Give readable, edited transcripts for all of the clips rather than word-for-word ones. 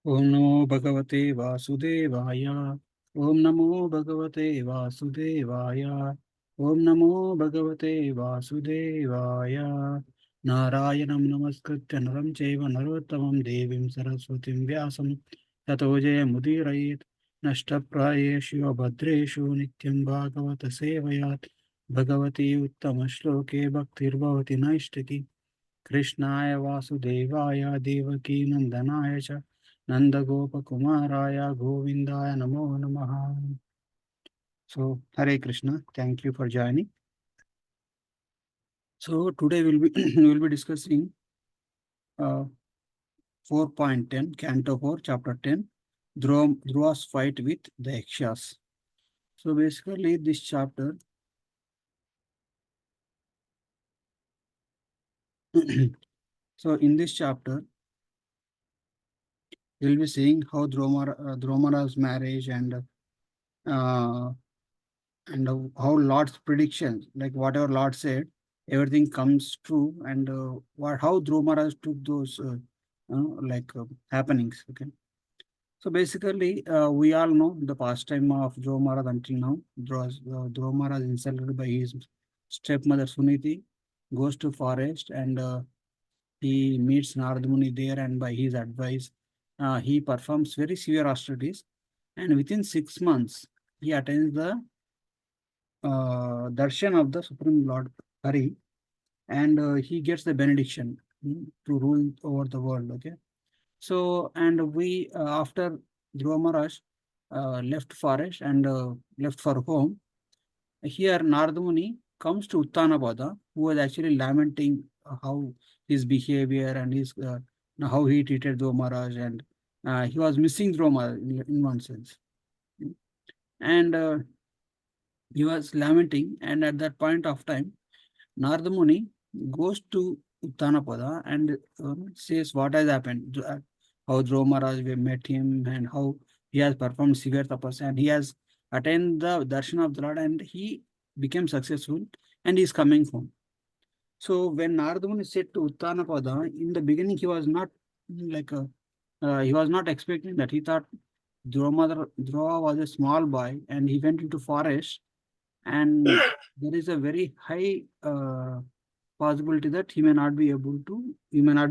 Om Namo Bhagavate Vasudevaya. Om Namo Bhagavate Vasudevaya. Om Namo Bhagavate Vasudevaya. Narayanam Namaskritya Naram Chaiva Narottamam Devim Saraswatim Vyasam Tato Mudirayet Nashtaprayeshu Bhadreshu Nityam Bhagavata Sevayat Bhagavati Uttama Shloke Bhaktir Bhavati Naishtaki Krishnaya Vasudevaya Devaki Nandanaya Cha Nandagopakumaraya Govindaya Namo Namaha. So, Hare Krishna, thank you for joining. So, today we'll be discussing 4.10, Canto 4, Chapter 10, Dhruva's fight with the Yakshas. So, basically, this chapter, so in this chapter, we'll be seeing how Dhruva Maharaja's marriage uh, and how Lord's predictions, like whatever Lord said, everything comes true, and how Dhruva Maharaj took those happenings. Okay, so basically, we all know the pastime of Dhruva Maharaj until now. Dhruva Maharaj, insulted by his stepmother Suniti, goes to forest and he meets Narada Muni there, and by his advice, he performs very severe austerities, and within 6 months, he attains the darshan of the Supreme Lord Hari, and he gets the benediction to rule over the world. Okay, so and we after Dhruva Maharaj left forest and left for home, here Narada Muni comes to Uttanapada, who was actually lamenting how his behavior and his how he treated Dhruva Maharaj, and he was missing Dhruva Maharaj in one sense, and he was lamenting, and at that point of time, Narada Muni goes to Uttanapada and says what has happened, how Dhruva Maharaj we met him, and how he has performed severe tapas, and he has attained the darshan of the Lord, and he became successful, and he is coming home. So when Narada Muni said to Uttanapada, in the beginning he was not he was not expecting that. He thought Dhruva was a small boy, and he went into forest, and there is a very high possibility that he may not be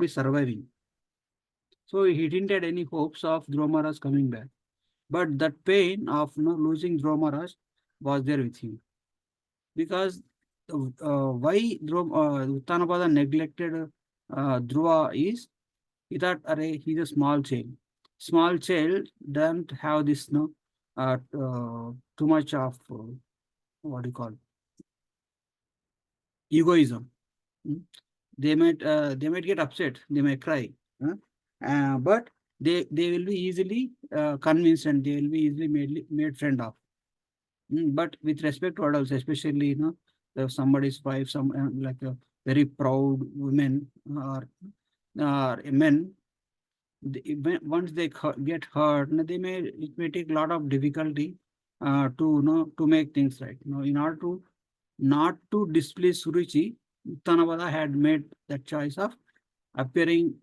surviving. So he didn't have any hopes of Dhruva Maharaj coming back. But that pain of losing Dhruva Maharaj was there with him. Because why Uttanapada neglected Dhruva is, he thought, he's a small child. Small child doesn't have this too much of what do you call egoism. They might get upset, they may cry, but they will be easily convinced, and they will be easily made friend of. But with respect to adults, especially if somebody's wife, some like a very proud women or men, once they get hurt, it may take a lot of difficulty to make things right. In order to not to displease Suruchi, Uttanapada had made that choice of appearing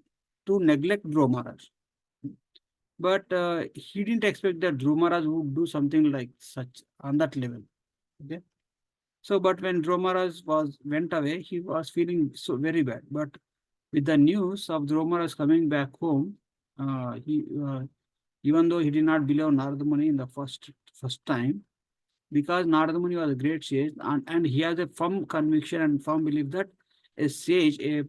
to neglect Dhruva Maharaj. But he didn't expect that Dhruva Maharaj would do something like such on that level. Okay. So, but when Dhruva Maharaj went away, he was feeling so very bad. But with the news of Dhruva Maharaj coming back home, he even though he did not believe Narada Muni in the first time, because Narada Muni was a great sage, and he has a firm conviction and firm belief that a sage, a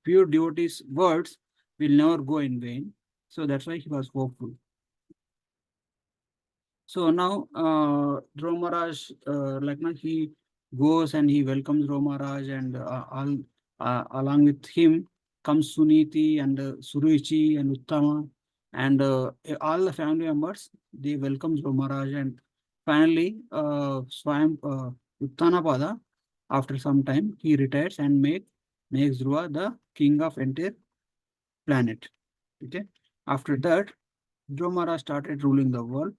pure devotee's words will never go in vain. So that's why he was hopeful. So now Dhruva Maharaj, he goes and he welcomes Dhruva Maharaj, and along with him comes Suniti and Suruchi and Uttama, and all the family members, they welcome Dhruva Maharaj, and finally Uttanapada, after some time, he retires and makes Dhruva the king of entire planet. Okay. After that, Dhruva Maharaj started ruling the world.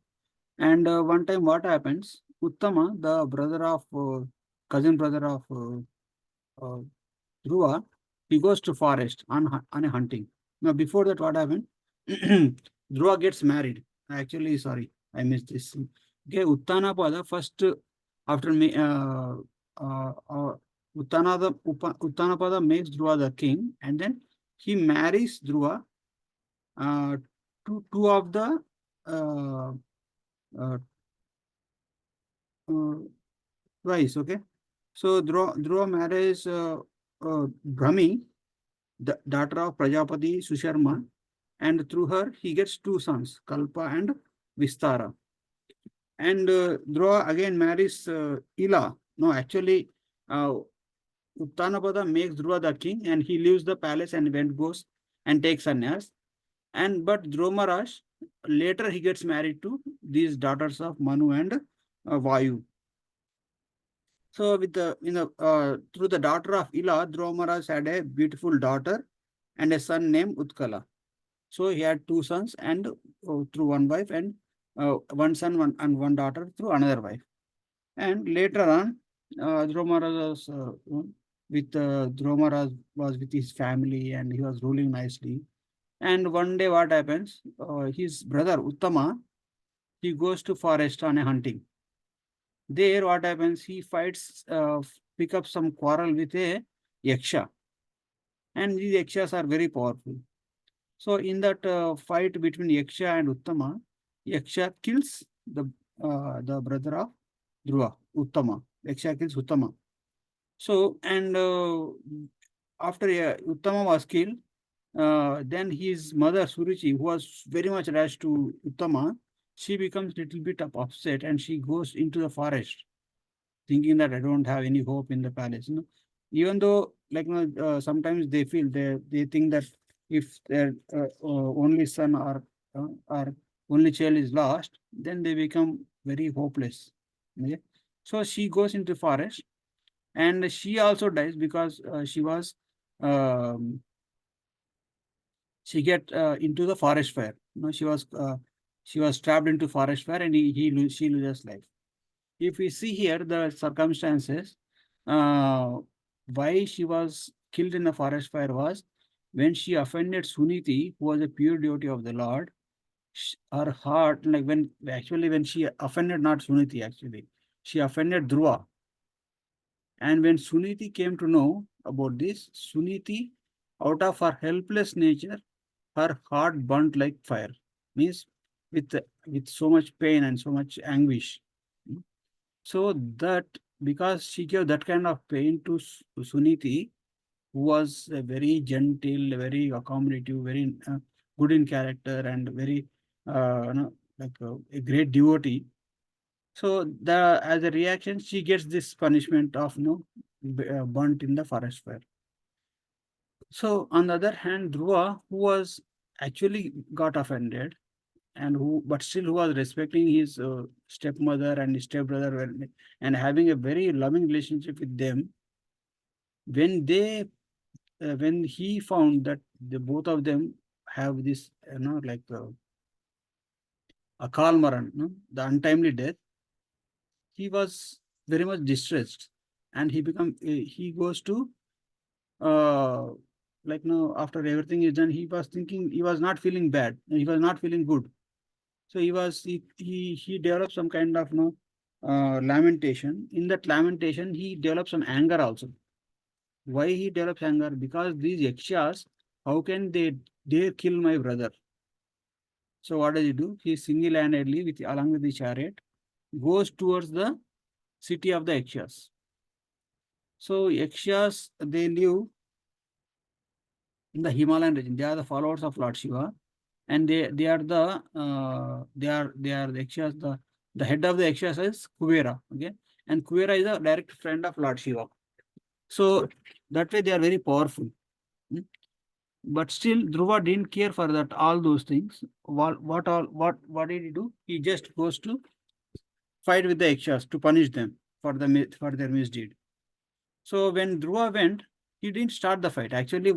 And one time what happens, Uttama, the cousin brother of Dhruva, he goes to forest on a hunting. Now before that, what happened? Dhruva gets married. Actually, sorry, I missed this. Okay, Uttanapada first after me, Uttanapada makes Dhruva the king, and then he marries Dhruva uh, to two of the uh, uh, uh, twice. Okay, so Dhruva marries Brahmi, the daughter of Prajapati Susharma, and through her he gets two sons, Kalpa and Vistara. And Dhruva again marries Ila. No, actually, uh, Uttanapada makes Dhruva the king, and he leaves the palace and goes and takes sannyas. And but Dhruva Maharaj later he gets married to these daughters of Manu and Vayu. So with the through the daughter of Ila, Dhruva Maharaj had a beautiful daughter and a son named Utkala. So he had two sons and through one wife, and one son and one daughter through another wife. And later on, Dhruva Maharaj was Dhruva Maharaj was with his family and he was ruling nicely. And one day, what happens? His brother Uttama, he goes to forest on a hunting. There, what happens? He fights, pick up some quarrel with a yaksha, and these yakshas are very powerful. So, in that fight between yaksha and Uttama, yaksha kills the brother of Dhruva, Uttama. Yaksha kills Uttama. So, and after Uttama was killed, then his mother Suruchi, who was very much attached to Uttama, she becomes little bit upset and she goes into the forest, thinking that I don't have any hope in the palace. You know, even though like sometimes they feel they think that if their only son or only child is lost, then they become very hopeless. Okay? So she goes into forest and she also dies because um, she get into the forest fire. You know, she was trapped into forest fire and she loses life. If we see here the circumstances, uh, why she was killed in the forest fire was when she offended Suniti, who was a pure devotee of the Lord. Her heart, like when she offended not Suniti, actually, she offended Dhruva. And when Suniti came to know about this, Suniti, out of her helpless nature, her heart burnt like fire. Means with so much pain and so much anguish. So that because she gave that kind of pain to Suniti, who was a very gentle, very accommodative, very good in character, and very like a great devotee. So the as a reaction, she gets this punishment of burnt in the forest fire. So on the other hand, Dhruva, who was actually got offended, and but still who was respecting his stepmother and his stepbrother, and having a very loving relationship with them, when when he found that the both of them have this like a kalmaran, the untimely death, he was very much distressed, and he goes to uh after everything is done, he was thinking, he was not feeling bad, he was not feeling good. So he developed some kind of lamentation. In that lamentation, he developed some anger also. Why he develops anger? Because these yakshas, how can they dare kill my brother? So what does he do? He single-handedly, with along with the chariot, goes towards the city of the yakshas. So yakshas, they live in the Himalayan region. They are the followers of Lord Shiva, and they are the Yakshas. The head of the Yakshas is Kuvera. Okay, and Kuvera is a direct friend of Lord Shiva. So that way they are very powerful. But still, Dhruva didn't care for that all those things. What did he do? He just goes to fight with the Yakshas to punish them for their misdeed. So when Dhruva went, he didn't start the fight. Actually,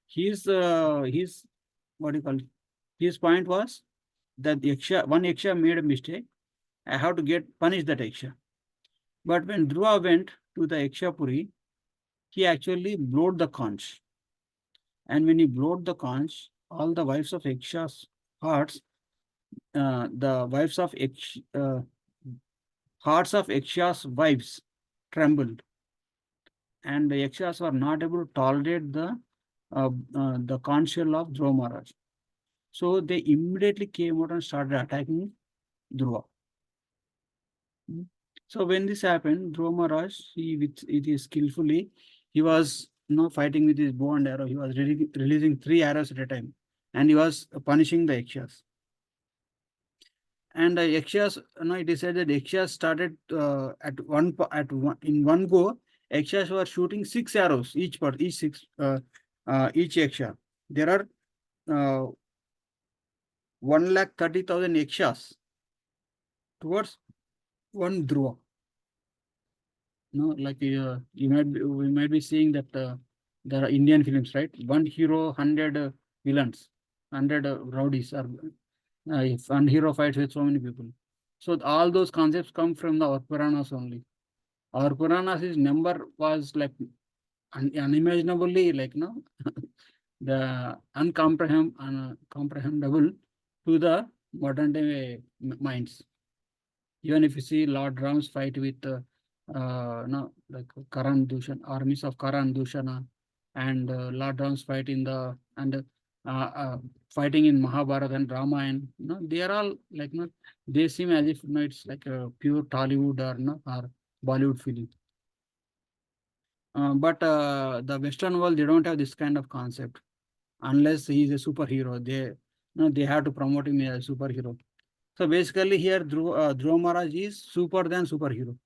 his what do you call it? His point was that one Yaksha made a mistake. I have to punish that Yaksha. But when Dhruva went to the Yakshapuri, he actually blowed the conch. And when he blowed the conch, all the wives of Yaksha's hearts the wives of hearts of Yakshas wives trembled, and the Yakshas were not able to tolerate the counsel of Dhruva Maharaj. So they immediately came out and started attacking Dhruva. So when this happened, Dhruva Maharaj, he with it is skillfully, he was fighting with his bow and arrow. He was releasing 3 arrows at a time, and he was punishing the Yakshas. And the Yakshas, it is said that Yakshas started in one go. Yakshas were shooting 6 arrows each each Yaksha. There are 1,30,000 Yakshas towards one Dhruva. Like we might be seeing that there are Indian films, right? One hero, 100 villains, 100 rowdies, or if one hero fights with so many people. So all those concepts come from our Puranas only. Our Puranas, his number was like unimaginably the uncomprehendable to the modern day minds. Even if you see Lord Ram's fight with like Karan Dushan, armies of Karan Dushana, and Lord Ram's fight in the fighting in Mahabharata and Ramayana, they are all they seem as if it's like a pure Tollywood or Bollywood film. But the Western world, they don't have this kind of concept. Unless he is a superhero, they have to promote him as a superhero. So basically here Dhruva Maharaj is super than superhero.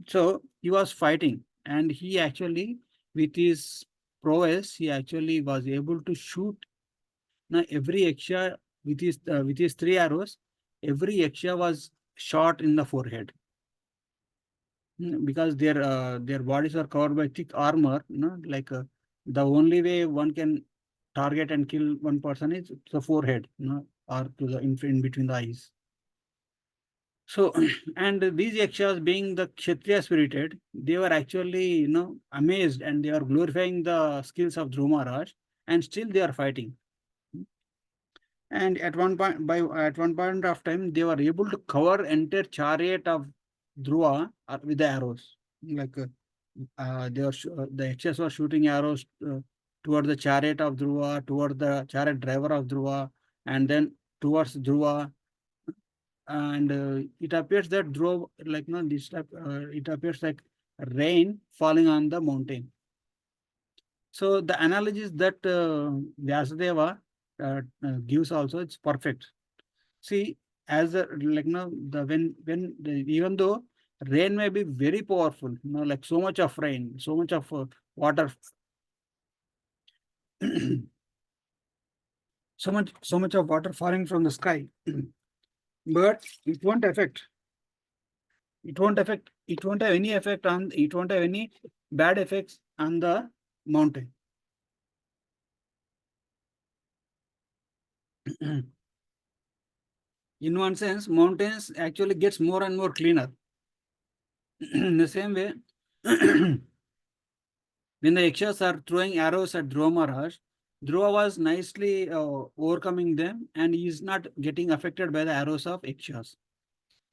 So he was fighting, and he actually, with his prowess, he actually was able to shoot every Yaksha with his 3 arrows. Every Yaksha was shot in the forehead. Because their bodies are covered by thick armor. The only way one can target and kill one person is the forehead, or to the in between the eyes. So, and these Yakshas, being the Kshatriya spirited, they were actually, amazed, and they are glorifying the skills of Dhruva Maharaj, and still they are fighting. And at one point of time, they were able to cover entire chariot of Dhruva with the arrows. The Yakshas were shooting arrows toward the chariot of Dhruva, toward the chariot driver of Dhruva, and then towards Dhruva. And it appears that Dhruva, it appears like rain falling on the mountain. So the analogies that Vyasadeva gives also, it's perfect. See, as even though rain may be very powerful, like so much of rain, so much of water, so much of water falling from the sky, but it won't affect. It won't have any effect on. It won't have any bad effects on the mountain. In one sense, mountains actually gets more and more cleaner. In the same way, when the Yakshas are throwing arrows at Dhruva Maharaj, Dhruva was nicely overcoming them, and he is not getting affected by the arrows of Yakshas.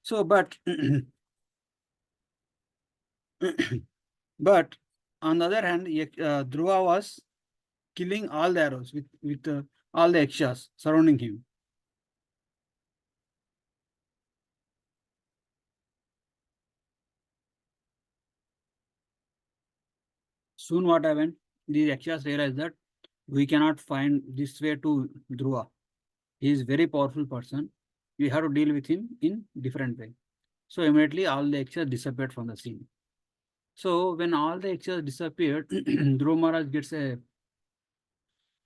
So, but but on the other hand, Dhruva was killing all the arrows with all the Yakshas surrounding him. Soon what happened? The Yakshas realized that we cannot find this way to Dhruva. He is very powerful person. We have to deal with him in different way. So immediately all the Yakshas disappeared from the scene. So when all the Yakshas disappeared, Dhruva Maharaj gets a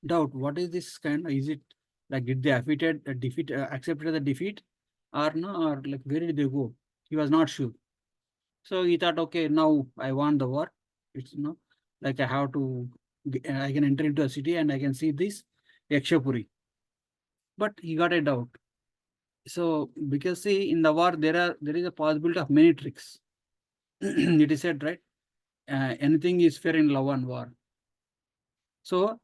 doubt. What is this kind? Is it like, did they accepted the defeat, or no? Or like, where did they go? He was not sure. So he thought, okay, now I won the war. It's like I have to, I can enter into a city and I can see this Yakshapuri. But he got a doubt. So because see, in the war there is a possibility of many tricks. It is said, right? Anything is fair in love and war. So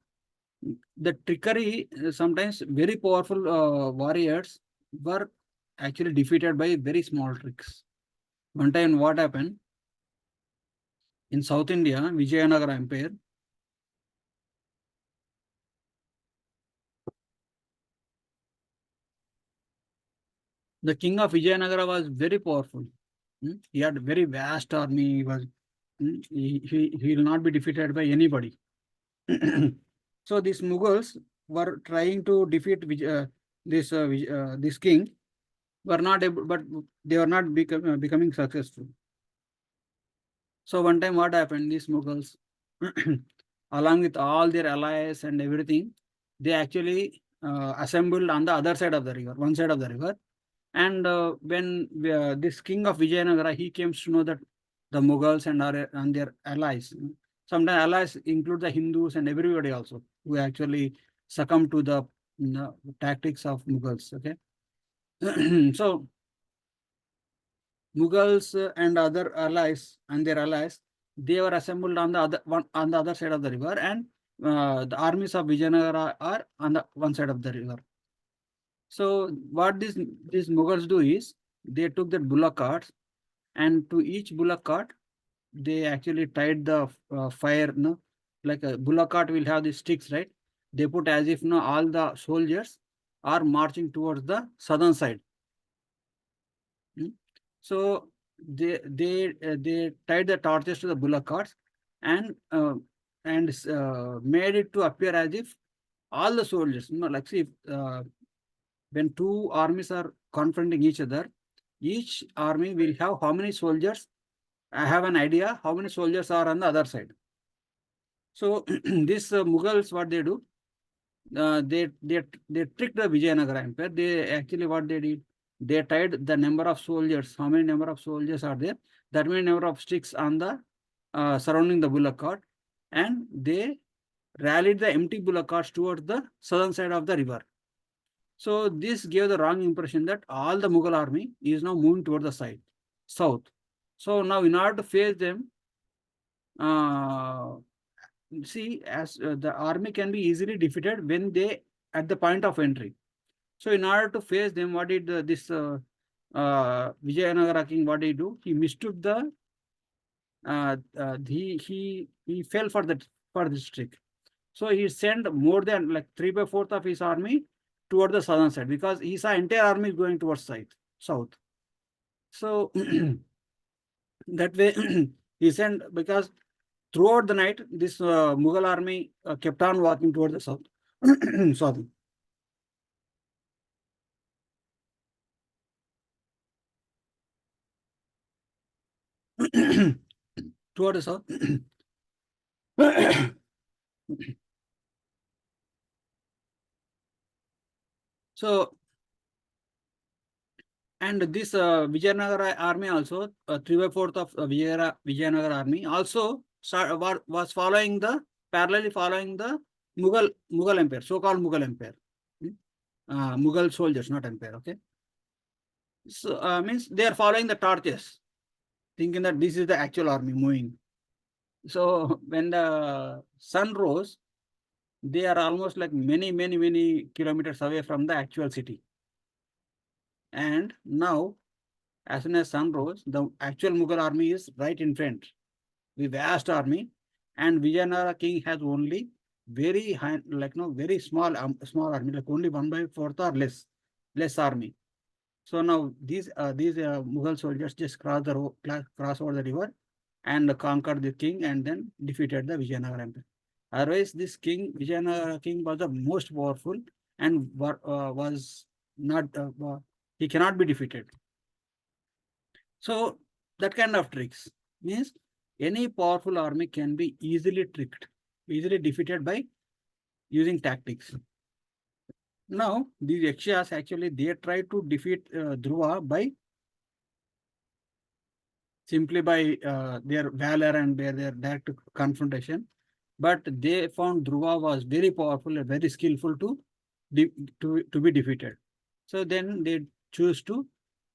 The trickery, sometimes very powerful warriors were actually defeated by very small tricks. One time, what happened in South India, Vijayanagara Empire, the king of Vijayanagara was very powerful. He had very vast army. He was he will not be defeated by anybody. So these Mughals were trying to defeat this king, were not able, but they were not becoming successful. So one time, what happened? These Mughals, along with all their allies and everything, they actually assembled on the other side of the river, one side of the river. And when this king of Vijayanagara, he came to know that the Mughals and their allies, sometimes allies include the Hindus and everybody also, who actually succumb to the tactics of Mughals. Okay, so Mughals and other allies and their allies, they were assembled on the other side of the river, and the armies of Vijayanagara are on the one side of the river. So what these Mughals do is they took that bullock carts, and to each bullock cart they actually tied the fire. No, like a bullock cart will have the sticks, right? They put as if no all the soldiers are marching towards the southern side. So they tied the torches to the bullock carts, and made it to appear as if all the soldiers, like see, when two armies are confronting each other, each army will have how many soldiers. I have an idea how many soldiers are on the other side. So these Mughals, what they do, they tricked the Vijayanagara Empire. They actually what they did, they tied the number of soldiers. How many number of soldiers are there? That many number of sticks on the surrounding the bullock cart, and they rallied the empty bullock carts towards the southern side of the river. So this gave the wrong impression that all the Mughal army is now moving toward the side, south. So now in order to face them, uh, see, as the army can be easily defeated when they at the point of entry. So in order to face them, what did this Vijayanagara king, what did he do? He mistook the he fell for that for this trick. So he sent more than like 3/4 of his army toward the southern side, because he saw entire army going towards south. So that way he sent, because throughout the night this Mughal army kept on walking toward the south. Sorry. Toward the south. So, and this Vijayanagara army also, 3/4 of Vijayanagara army also was following parallelly following the Mughal Empire, so-called Mughal Empire. Mughal soldiers, not empire, okay? So, means they are following the torches, thinking that this is the actual army moving. So, when the sun rose, they are almost like many kilometers away from the actual city. And now, as soon as sun rose, the actual Mughal army is right in front, the vast army, and Vijayanagara king has only very high, like no very small army, like only 1/4 or less army. So now these Mughal soldiers just cross over the river and conquered the king, and then defeated the Vijayanagara empire. Otherwise, this king, Vijayanagara king, was the most powerful, and was not he cannot be defeated. So that kind of tricks means any powerful army can be easily tricked, easily defeated by using tactics. Now these Yakshas actually they try to defeat Dhruva by simply by their valor and their direct confrontation. But they found Dhruva was very powerful and very skillful to be defeated. So then they choose to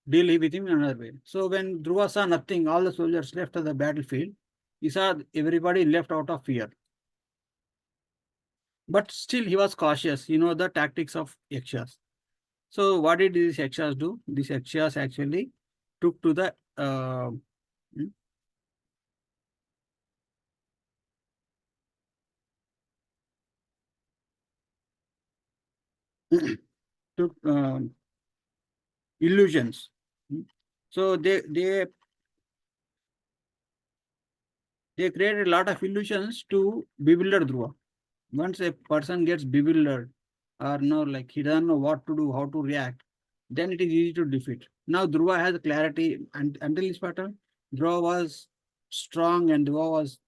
deal with him in another way. So when Dhruva saw nothing, all the soldiers left the battlefield, he saw everybody left out of fear. But still he was cautious. You know the tactics of Yakshas. So what did these Yakshas do? These Yakshas actually took to the hmm, took illusions. Hmm. So they created a lot of illusions to bewilder Dhruva. Once a person gets bewildered or no, like he doesn't know what to do, how to react, then it is easy to defeat. Now Dhruva has clarity, and until this battle, Dhruva was strong and Dhruva was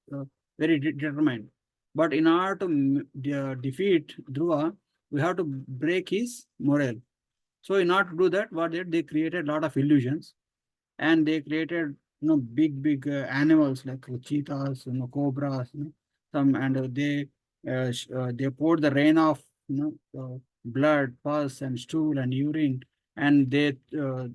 very determined. But in order to defeat Dhruva, we have to break his morale. So in order to do that, what they created a lot of illusions, and they created big animals like cheetahs, cobras, some, and they poured the rain of blood, pus, and stool and urine, and they the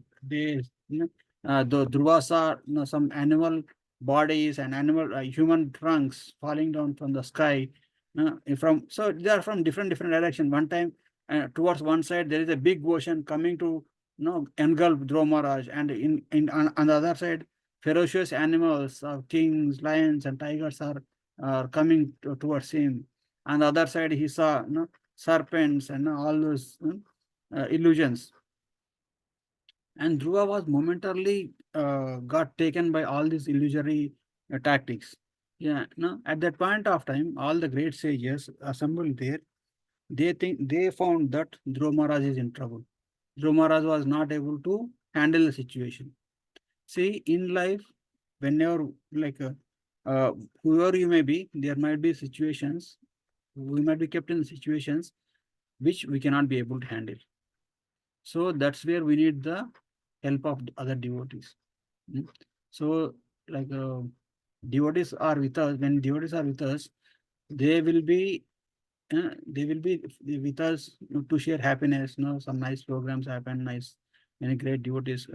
Dhruvas are some animal bodies and animal human trunks falling down from the sky. From so they are from different direction. One time, towards one side there is a big ocean coming to engulf Dhruva Maharaj, and on the other side, ferocious animals, kings, lions, and tigers are coming towards him. On the other side, he saw serpents and all those illusions. And Dhruva was momentarily got taken by all these illusory tactics. Yeah, no, at that point of time, all the great sages assembled there. They found that Dhruva Maharaj is in trouble. Dhruva Maharaj was not able to handle the situation. See, in life, whenever uh, whoever you may be, there might be situations, we might be kept in situations which we cannot be able to handle. So that's where we need the help of other devotees. Mm. So, like devotees are with us. When devotees are with us, they will be they will be with us to share happiness. Some nice programs happen, nice, many great devotees,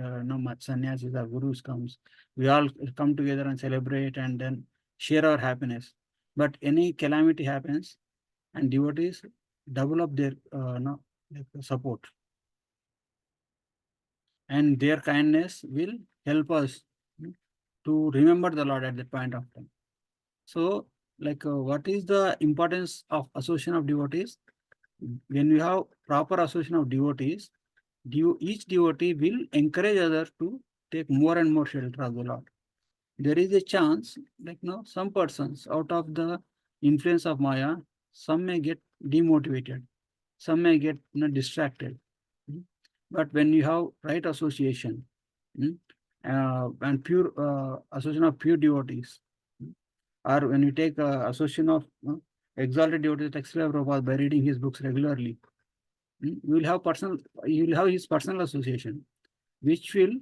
sannyasis or gurus comes. We all come together and celebrate and then share our happiness. But any calamity happens, and devotees develop their no, like support, and their kindness will help us to remember the Lord at that point of time. So, what is the importance of association of devotees? When we have proper association of devotees, each devotee will encourage others to take more and more shelter of the Lord. There is a chance, some persons out of the influence of Maya, some may get demotivated, some may get distracted. Mm. But when you have right association, mm, and pure association of pure devotees, mm, or when you take association of exalted devotees like Srila Prabhupada by reading his books regularly, you will have his personal association, which will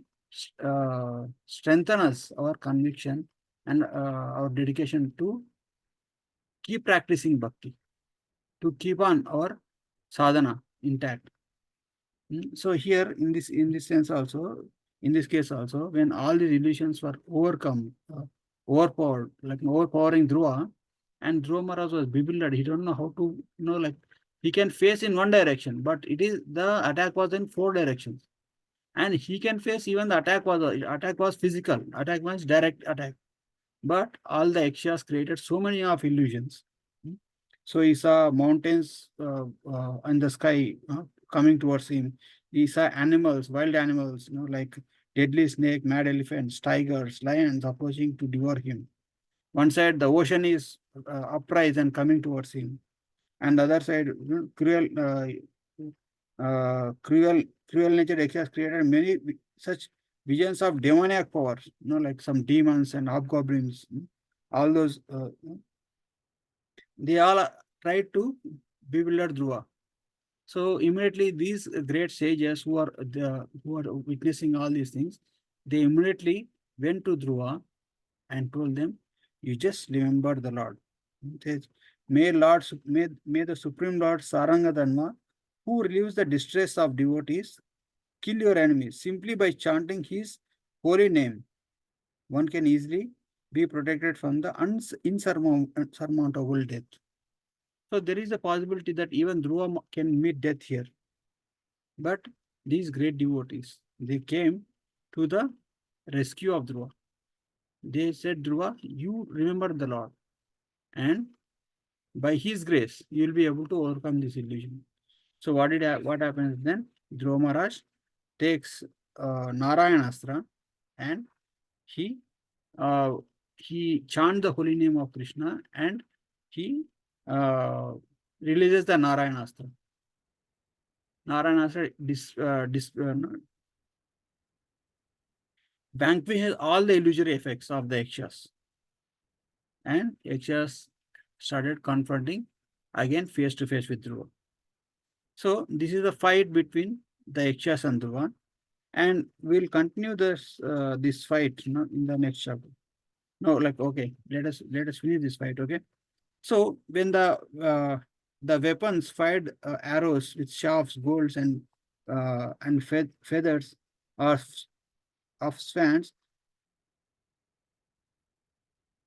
strengthen us, our conviction, and our dedication to keep practicing bhakti, to keep on our sadhana intact. So here in this sense also, in this case also, when all these illusions were overcome, overpowered, like overpowering Dhruva, and Dhruva Maharaj was bewildered. He don't know how to, he can face in one direction, but the attack was in four directions. And he can face even the attack was physical, attack was direct attack. But all the Yakshas created so many of illusions. Hmm. So he saw mountains in the sky coming towards him. He saw animals, wild animals, like deadly snake, mad elephants, tigers, lions approaching to devour him. One side, the ocean is uprise and coming towards him, and the other side, cruel nature has created many such visions of demoniac powers, like some demons and hobgoblins. All those, they all tried to bewilder Dhruva. So immediately these great sages who are witnessing all these things, they immediately went to Dhruva and told them, "You just remember the Lord. It says, may the Supreme Lord Saranga Dharma, who relieves the distress of devotees, kill your enemies simply by chanting his holy name. One can easily be protected from the insurmountable death." So there is a possibility that even Dhruva can meet death here. But these great devotees, they came to the rescue of Dhruva. They said, Dhruva, you remember the Lord, and by His grace, you will be able to overcome this illusion. So what happens then? Dhruva Maharaj takes Narayanastra, and he uh, he chants the holy name of Krishna, and he uh, releases the Narayanastra. Narayanastra vanquishes all the illusory effects of the Yakshas, and Yakshas started confronting again face to face with Dhruva. So this is a fight between the Yakshas and Dhruva, and we'll continue this fight, in the next chapter. No, like, okay, let us finish this fight. Okay. So when the weapons fired arrows with shafts, golds, and feathers of swans,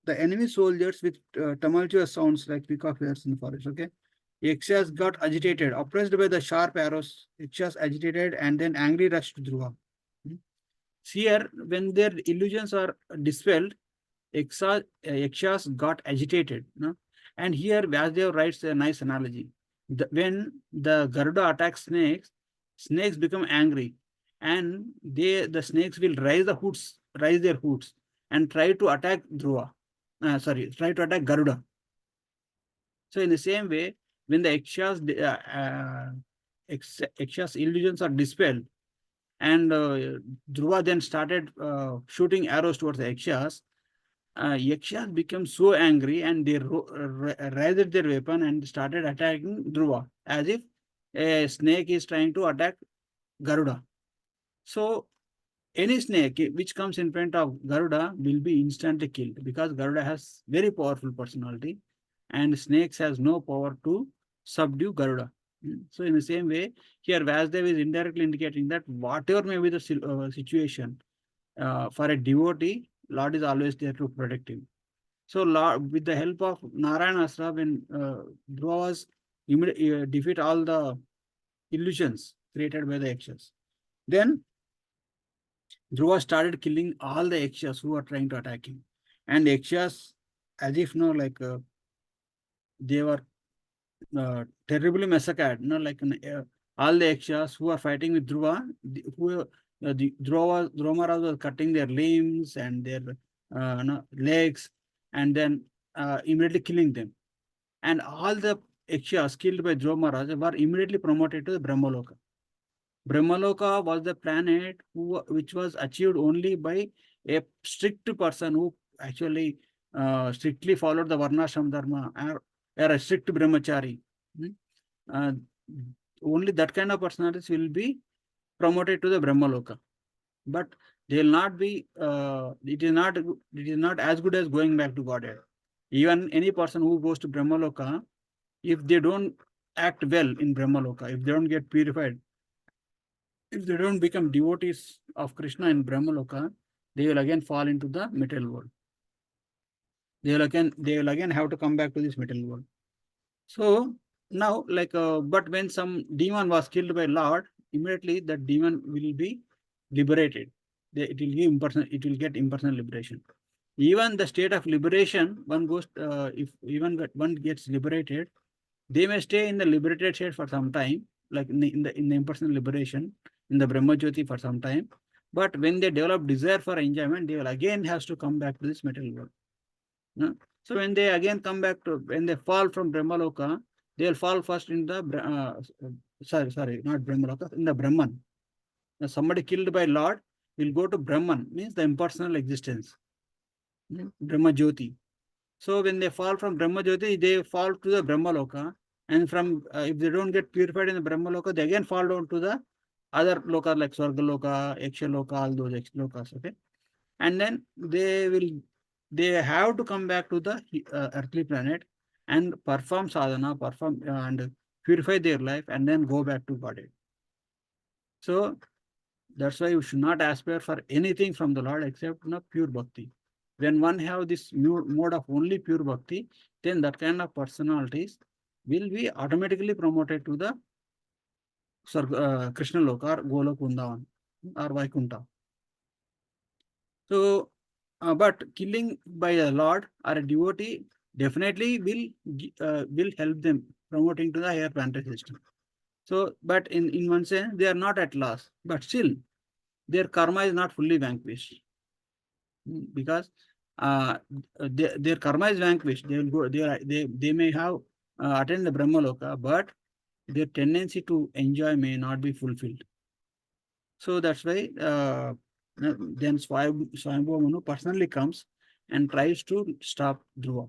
the enemy soldiers with tumultuous sounds like peacock feathers in the forest. Okay. Yakshas got agitated, oppressed by the sharp arrows. Yakshas agitated and then angry rushed to Dhruva. Here, when their illusions are dispelled, Yakshas got agitated. And here Vyasdev writes a nice analogy. When the Garuda attacks snakes, snakes become angry, and the snakes will raise their hoods, and try to attack Dhruva. Try to attack Garuda. So in the same way, when the Yakshas illusions are dispelled, and Dhruva then started shooting arrows towards the Yakshas, Yakshas became so angry, and they raised their weapon and started attacking Dhruva, as if a snake is trying to attack Garuda. So any snake which comes in front of Garuda will be instantly killed, because Garuda has very powerful personality, and snakes has no power to subdue Garuda. So in the same way, here Vasudev is indirectly indicating that whatever may be the situation, for a devotee, Lord is always there to protect him. So Lord, with the help of Narayanastra, when Dhruva was defeat all the illusions created by the Yakshas, then Dhruva started killing all the Yakshas who were trying to attack him. And Yakshas, as if they were terribly massacred. All the Yakshas who are fighting with Dhruva, the Dhruva Maharaj was cutting their limbs and their legs, and then immediately killing them. And all the Yakshas killed by Dhruva Maharaj were immediately promoted to the Brahmaloka. Brahmaloka was the planet which was achieved only by a strict person who actually strictly followed the Varnashram Dharma, or a strict brahmachari. Only that kind of personalities will be promoted to the Brahmaloka. But they will not be, it is not as good as going back to Godhead. Even any person who goes to Brahmaloka, if they don't act well in Brahmaloka, if they don't get purified, if they don't become devotees of Krishna in Brahmaloka, they will again fall into the material world. They will again have to come back to this material world. So now, but when some demon was killed by Lord, immediately that demon will be liberated. It will get impersonal liberation. Even the state of liberation, one goes, if even one gets liberated, they may stay in the liberated state for some time, like in the impersonal liberation, in the Brahma Jyoti for some time. But when they develop desire for enjoyment, they will again has to come back to this material world. So when they again come back when they fall from Brahmaloka, they will fall first in the, not Brahmaloka, in the Brahman. Now somebody killed by Lord will go to Brahman, means the impersonal existence, Brahma Jyoti. So when they fall from Brahma Jyoti, they fall to the Brahmaloka, and from if they don't get purified in the Brahmaloka, they again fall down to the other loka like Swargaloka, Yakshaloka, all those lokas. Okay, and then they have to come back to the earthly planet and perform sadhana, and purify their life, and then go back to Godhead. So that's why you should not aspire for anything from the Lord except pure bhakti. When one have this mode of only pure bhakti, then that kind of personalities, will be automatically promoted to the Krishna Loka or Golok Vrindavan or Vaikuntha. So, but killing by a lord or a devotee definitely will help them promoting to the higher planetary system. So, but in one sense, they are not at loss, but still their karma is not fully vanquished. Because their karma is vanquished. They will go. They may have attained the Brahma Loka, but their tendency to enjoy may not be fulfilled. So that's why then Swayambhu Manu personally comes and tries to stop Dhruva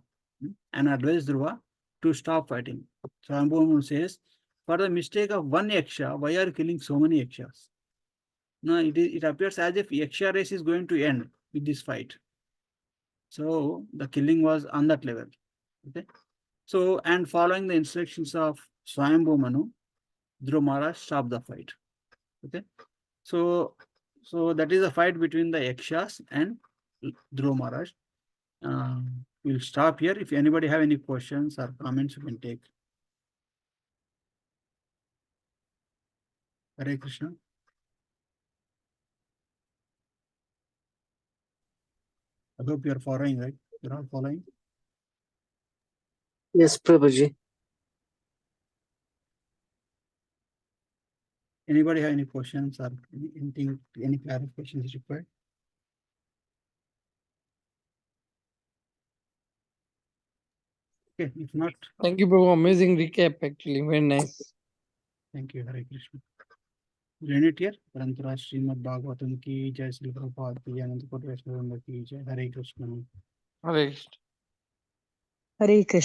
and advise Dhruva to stop fighting. Swayambhu Manu says, for the mistake of one Yaksha, why are you killing so many Yakshas? No, it appears as if Yaksha race is going to end with this fight. So the killing was on that level. Okay. So, and following the instructions of Swayambhu Manu, Dhruva Maharaj stopped the fight. Okay. So, that is a fight between the Yakshas and Dhruva Maharaj. We'll stop here. If anybody have any questions or comments, you can take. Hare Krishna. I hope you are following, right? You're all following? Yes, Prabhuji. Anybody have any questions or anything, any clarifications is required? Okay, if not, Thank you, Prabhu. Amazing recap, actually. Very nice. thank you. Hare Krishna. We'll end it here. Parantara Srimad Bhagavatam ki jai, Sri Prabhupada ki jai, Ananta Koti Vaishnava ki jai. Hare Krishna. Hare Krishna. Hare Krishna.